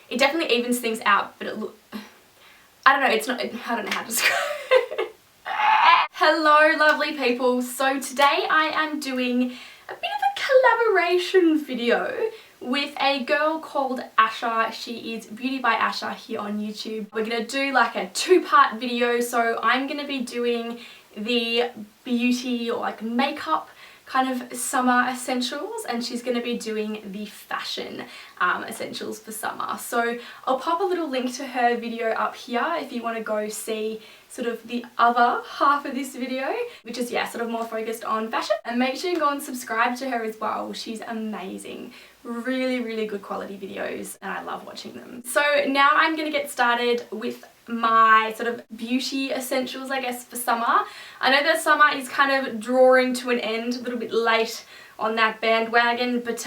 it definitely evens things out, but I don't know, it's not, I don't know how to describe it. Hello lovely people, so today I am doing a bit of a collaboration video with a girl called Asha. She is Beauty by Asha here on YouTube. We're going to do like a two-part video, so I'm going to be doing the beauty or like makeup kind of summer essentials, and she's going to be doing the fashion essentials for summer. So I'll pop a little link to her video up here if you want to go see sort of the other half of this video, which is, yeah, sort of more focused on fashion. And make sure you go and subscribe to her as well. She's amazing. Really good quality videos, and I love watching them. So now I'm going to get started with my sort of beauty essentials, I guess, for summer. I know that summer is kind of drawing to an end, a little bit late on that bandwagon, but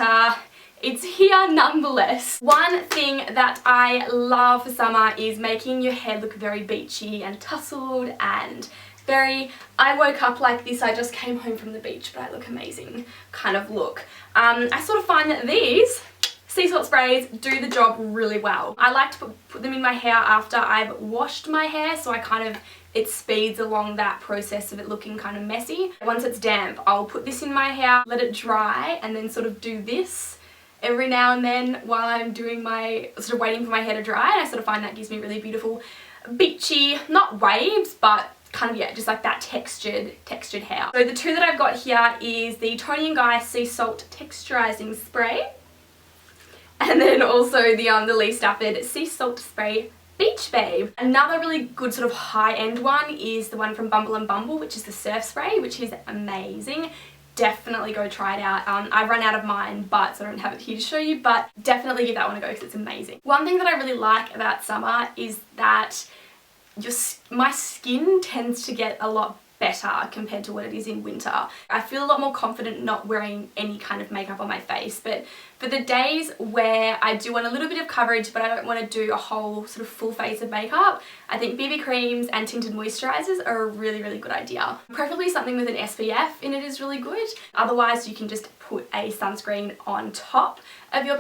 it's here nonetheless. One thing that I love for summer is making your hair look very beachy and tousled and very, I woke up like this, I just came home from the beach but I look amazing kind of look. I sort of find that these sea salt sprays do the job really well. I like to put them in my hair after I've washed my hair, so it speeds along that process of it looking kind of messy. Once it's damp, I'll put this in my hair, let it dry, and then sort of do this every now and then while I'm doing my, sort of waiting for my hair to dry, and I sort of find that gives me really beautiful beachy, not waves, but kind of, yeah, just like that textured hair. So the two that I've got here is the Tony & Guy Sea Salt Texturising Spray, and then also the Lee Stafford Sea Salt Spray Beach Babe. Another really good sort of high-end one is the one from Bumble, which is the Surf Spray, which is amazing. Definitely go try it out. I've run out of mine, but so I don't have it here to show you, but definitely give that one a go because it's amazing. One thing that I really like about summer is that my skin tends to get a lot better compared to what it is in winter. I feel a lot more confident not wearing any kind of makeup on my face, but for the days where I do want a little bit of coverage but I don't want to do a whole sort of full face of makeup, I think BB creams and tinted moisturisers are a really good idea. Preferably something with an SPF in it is really good. Otherwise you can just put a sunscreen on top of your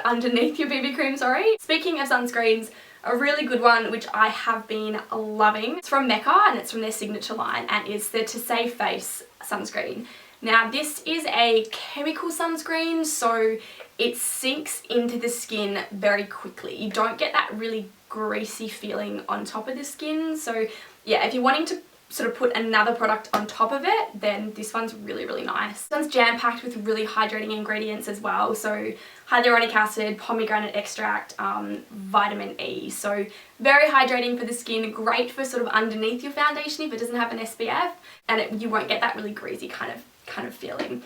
underneath your BB cream, sorry. Speaking of sunscreens, a really good one which I have been loving. It's from MECCA and it's from their signature line, and it's the To Save Face sunscreen. Now this is a chemical sunscreen, so it sinks into the skin very quickly. You don't get that really greasy feeling on top of the skin. So yeah, if you're wanting to sort of put another product on top of it, then this one's really nice. This one's jam-packed with really hydrating ingredients as well, so hyaluronic acid, pomegranate extract, vitamin E, so very hydrating for the skin, great for sort of underneath your foundation if it doesn't have an SPF, and you won't get that really greasy kind of feeling.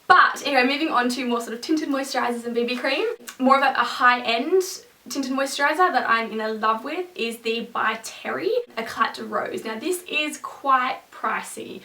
But anyway, moving on to more sort of tinted moisturisers and BB cream. More of a high-end tinted moisturiser that I'm in love with is the By Terry Eclat Rose. Now this is quite pricey.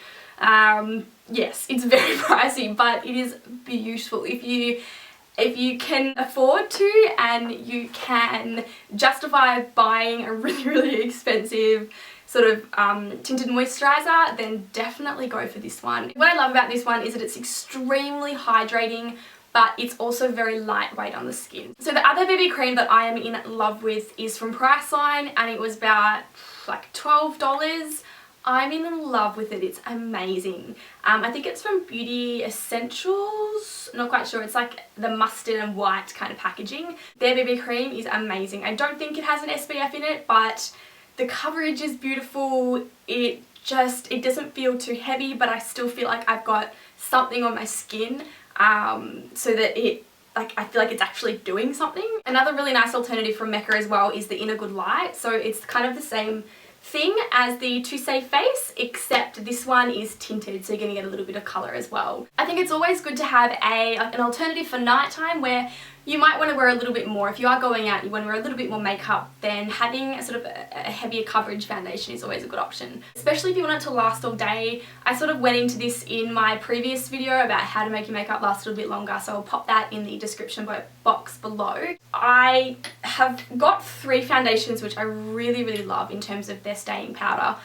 Yes, it's very pricey, but it is beautiful. If you can afford to and you can justify buying a really expensive sort of tinted moisturiser, then definitely go for this one. What I love about this one is that it's extremely hydrating, but it's also very lightweight on the skin. So the other BB cream that I am in love with is from Priceline, and it was about like $12. I'm in love with it, it's amazing. I think it's from Beauty Essentials, not quite sure, it's like the mustard and white kind of packaging. Their BB cream is amazing. I don't think it has an SPF in it, but the coverage is beautiful. It doesn't feel too heavy, but I still feel like I've got something on my skin, so that I feel like it's actually doing something. Another really nice alternative from MECCA as well is the Inner Good Light. So it's kind of the same thing as the To Save Face, except this one is tinted, so you're going to get a little bit of colour as well. I think it's always good to have an alternative for nighttime where you might want to wear a little bit more. If you are going out and you want to wear a little bit more makeup, then having sort of a heavier coverage foundation is always a good option. Especially if you want it to last all day. I sort of went into this in my previous video about how to make your makeup last a little bit longer, so I'll pop that in the description box below. I have got 3 foundations which I really love in terms of their staying power.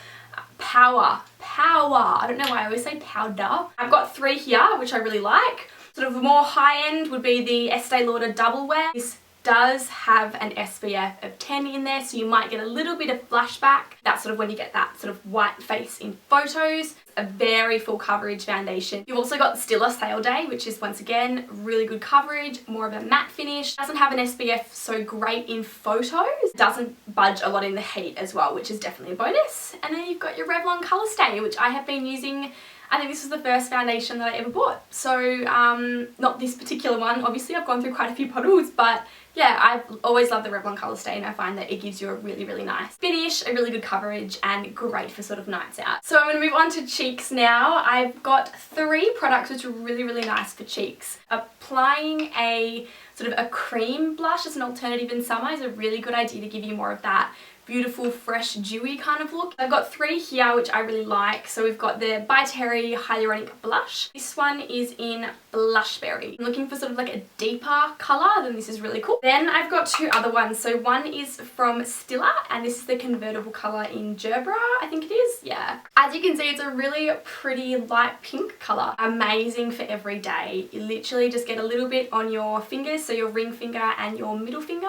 I don't know why I always say powder. I've got 3 here which I really like. Sort of more high end would be the Estee Lauder Double Wear. This does have an SPF of 10 in there, so you might get a little bit of flashback. That's sort of when you get that sort of white face in photos. A very full coverage foundation. You've also got Stila Sale Day, which is once again really good coverage, more of a matte finish. Doesn't have an SPF, so great in photos. Doesn't budge a lot in the heat as well, which is definitely a bonus. And then you've got your Revlon Colorstay, which I have been using. I think this was the first foundation that I ever bought. So not this particular one, obviously I've gone through quite a few bottles, but yeah, I've always loved the Revlon Colorstay, and I find that it gives you a really, really nice finish, a really good coverage, and great for sort of nights out. So I'm going to move on to cheeks now. I've got 3 products which are really, really nice for cheeks. Applying a sort of a cream blush as an alternative in summer is a really good idea to give you more of that beautiful, fresh, dewy kind of look. I've got 3 here which I really like. So we've got the By Terry Hyaluronic Blush. This one is in Blushberry. I'm looking for sort of like a deeper colour, then this is really cool. Then I've got 2 other ones. So one is from Stila, and this is the Convertible colour in Gerbera, I think it is. Yeah. As you can see, it's a really pretty light pink colour. Amazing for every day. You literally just get a little bit on your fingers, so your ring finger and your middle finger,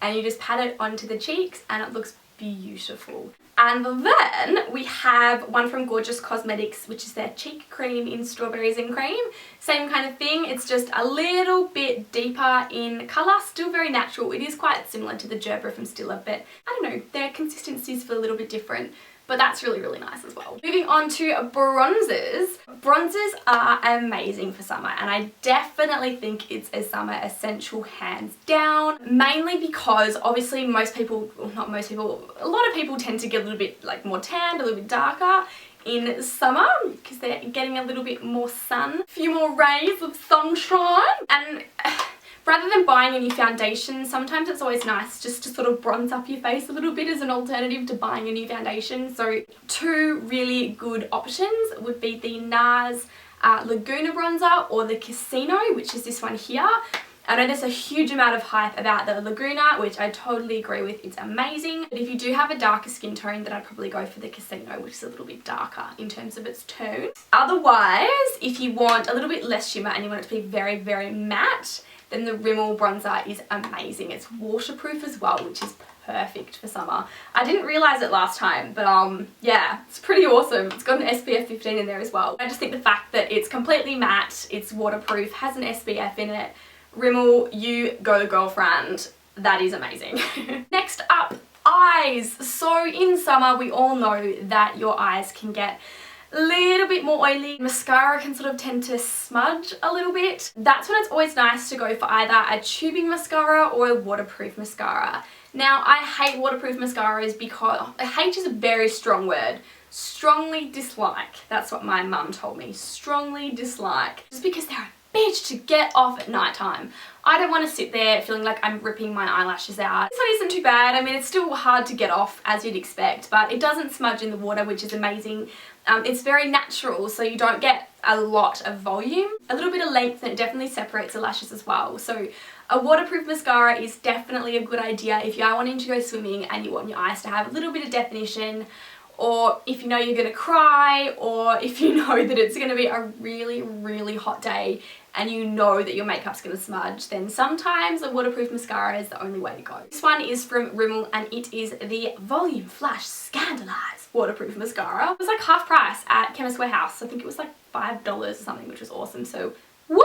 and you just pat it onto the cheeks and it looks beautiful. And then we have one from Gorgeous Cosmetics, which is their cheek cream in Strawberries and Cream. Same kind of thing, it's just a little bit deeper in colour, still very natural. It is quite similar to the Gerbera from Stila, but I don't know, their consistencies feel a little bit different. But that's really, really nice as well. Moving on to bronzers. Bronzers are amazing for summer, and I definitely think it's a summer essential hands down. Mainly because obviously most people, well, not most people, a lot of people tend to get a little bit like more tanned, a little bit darker in summer because they're getting a little bit more sun, a few more rays of sunshine. And rather than buying a new foundation, sometimes it's always nice just to sort of bronze up your face a little bit as an alternative to buying a new foundation. So 2 really good options would be the NARS Laguna bronzer or the Casino, which is this one here. I know there's a huge amount of hype about the Laguna, which I totally agree with. It's amazing. But if you do have a darker skin tone, then I'd probably go for the Casino, which is a little bit darker in terms of its tone. Otherwise, if you want a little bit less shimmer and you want it to be very, very matte, then the Rimmel bronzer is amazing. It's waterproof as well, which is perfect for summer. I didn't realise it last time, but yeah, it's pretty awesome. It's got an SPF 15 in there as well. I just think the fact that it's completely matte, it's waterproof, has an SPF in it. Rimmel, you go girlfriend. That is amazing. Next up, eyes. So in summer, we all know that your eyes can get a little bit more oily. Mascara can sort of tend to smudge a little bit. That's when it's always nice to go for either a tubing mascara or a waterproof mascara. Now, I hate waterproof mascaras because, hate is a very strong word. Strongly dislike. That's what my mum told me. Strongly dislike. Just because they're a bitch to get off at night time. I don't want to sit there feeling like I'm ripping my eyelashes out. This one isn't too bad. I mean, it's still hard to get off as you'd expect, but it doesn't smudge in the water, which is amazing. It's very natural, so you don't get a lot of volume. A little bit of length, and it definitely separates the lashes as well. So a waterproof mascara is definitely a good idea if you are wanting to go swimming and you want your eyes to have a little bit of definition, or if you know you're going to cry, or if you know that it's going to be a really, really hot day and you know that your makeup's going to smudge, then sometimes a waterproof mascara is the only way to go. This one is from Rimmel, and it is the Volume Flash Scandalise waterproof mascara. It was like half price at Chemist Warehouse. I think it was like $5 or something, which was awesome. So, woo!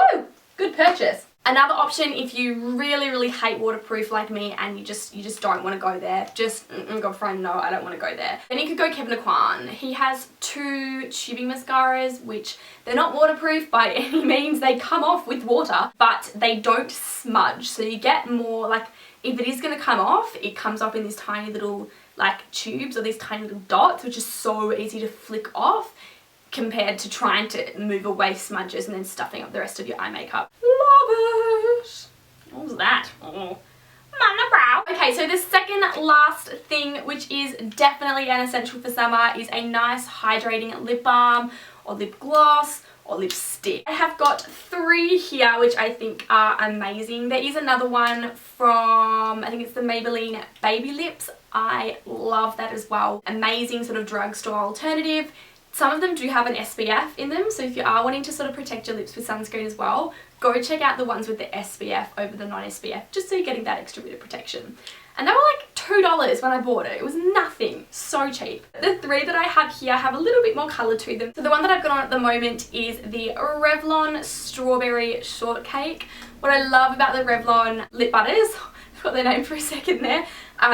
Good purchase. Another option, if you really, really hate waterproof like me and you just don't want to go there, just girlfriend, no, I don't want to go there, then you could go Kevin Aucoin. He has 2 tubing mascaras, which they're not waterproof by any means. They come off with water, but they don't smudge. So you get more, like, if it is going to come off, it comes off in these tiny little, like, tubes or these tiny little dots, which is so easy to flick off compared to trying to move away smudges and then stuffing up the rest of your eye makeup. Love it! What was that? Oh, my brow. Okay, so the second last thing, which is definitely an essential for summer, is a nice hydrating lip balm or lip gloss or lipstick. I have got 3 here which I think are amazing. There is another one from, I think it's the Maybelline Baby Lips. I love that as well. Amazing sort of drugstore alternative. Some of them do have an SPF in them, so if you are wanting to sort of protect your lips with sunscreen as well, go check out the ones with the SPF over the non-SPF, just so you're getting that extra bit of protection. And they were like $2 when I bought it. It was nothing. So cheap. The three that I have here have a little bit more colour to them. So the one that I've got on at the moment is the Revlon Strawberry Shortcake. What I love about the Revlon lip butters, I forgot their name for a second there,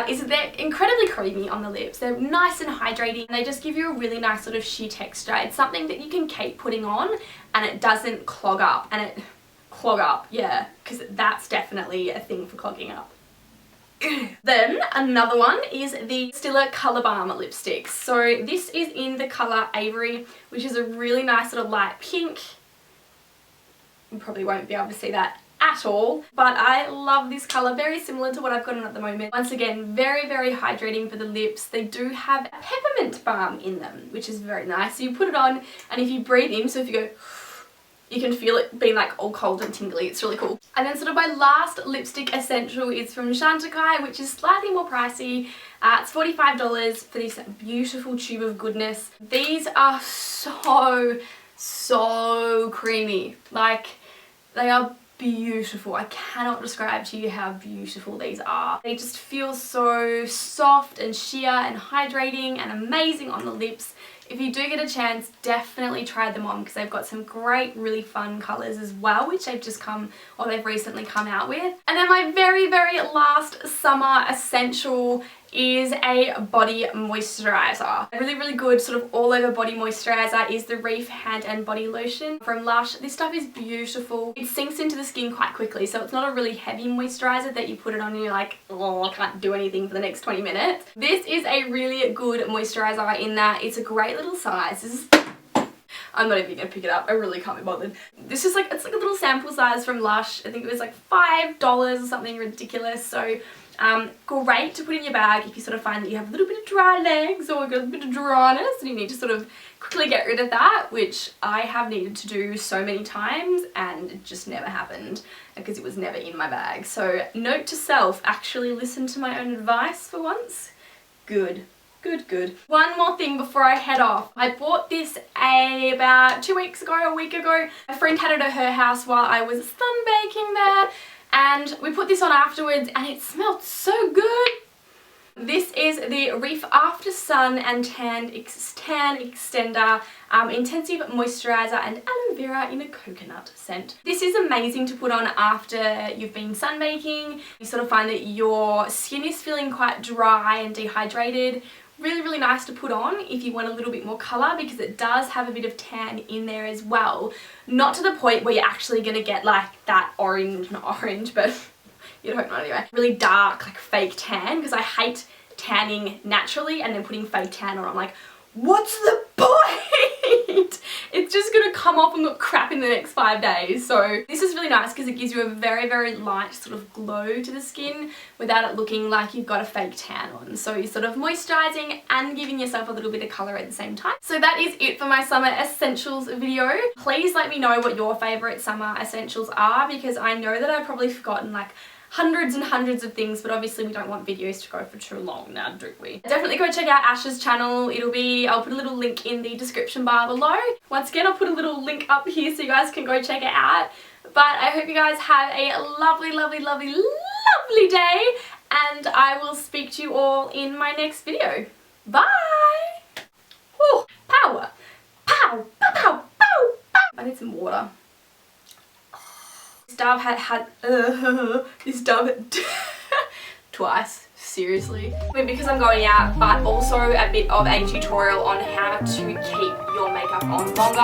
is that they're incredibly creamy on the lips. They're nice and hydrating. And they just give you a really nice sort of sheer texture. It's something that you can keep putting on and it doesn't clog up. And it clog up, yeah, because that's definitely a thing for clogging up. Then another one is the Stila Colour Balm lipstick. So this is in the colour Ivory, which is a really nice sort of light pink. You probably won't be able to see that at all, but I love this colour, very similar to what I've got on at the moment. Once again, very, very hydrating for the lips. They do have a peppermint balm in them, which is very nice. So you put it on and if you breathe in, so if you go, you can feel it being like all cold and tingly. It's really cool. And then sort of my last lipstick essential is from Chantecaille, which is slightly more pricey. It's $45 for this beautiful tube of goodness. These are so creamy. Like, they are beautiful. I cannot describe to you how beautiful these are. They just feel so soft and sheer and hydrating and amazing on the lips. If you do get a chance, definitely try them on because they've got some great, really fun colours as well, which they've recently come out with. And then my very, very last summer essential is a body moisturiser. A really, really good sort of all over body moisturiser is the Reef Hand and Body Lotion from Lush. This stuff is beautiful. It sinks into the skin quite quickly, so it's not a really heavy moisturiser that you put it on and you're like, oh, I can't do anything for the next 20 minutes. This is a really good moisturiser in that it's a great little size. I'm not even gonna pick it up. I really can't be bothered. This is like, it's like a little sample size from Lush. I think it was like $5 or something ridiculous. So great to put in your bag if you sort of find that you have a little bit of dry legs or a bit of dryness and you need to sort of quickly get rid of that, which I have needed to do so many times and it just never happened because it was never in my bag. So note to self, actually listen to my own advice for once. Good. One more thing before I head off. I bought this about 2 weeks ago, a week ago. My friend had it at her house while I was sunbaking there. And we put this on afterwards and it smelled so good. This is the Reef After Sun and Tan Extender Intensive Moisturiser and Aloe Vera in a coconut scent. This is amazing to put on after you've been sunbaking. You sort of find that your skin is feeling quite dry and dehydrated. Really, really nice to put on if you want a little bit more colour because it does have a bit of tan in there as well. Not to the point where you're actually going to get like that orange, not orange, but you don't know anyway. Really dark, like fake tan, because I hate tanning naturally and then putting fake tan on. I'm like, what's the point? It's just going to come off and look crap in the next 5 days. So this is really nice because it gives you a very, very light sort of glow to the skin without it looking like you've got a fake tan on. So you're sort of moisturising and giving yourself a little bit of colour at the same time. So that is it for my summer essentials video. Please let me know what your favourite summer essentials are because I know that I've probably forgotten like hundreds and hundreds of things, but obviously we don't want videos to go for too long now, do we? Definitely go check out Asha's channel. I'll put a little link in the description bar below. Once again, I'll put a little link up here so you guys can go check it out. But I hope you guys have a lovely, lovely, lovely, lovely day, and I will speak to you all in my next video. Bye! Oh, power! Pow! Pow! Pow! Pow! Pow! I need some water. This dove this dove twice, seriously. Because I'm going out, but also a bit of a tutorial on how to keep your makeup on longer.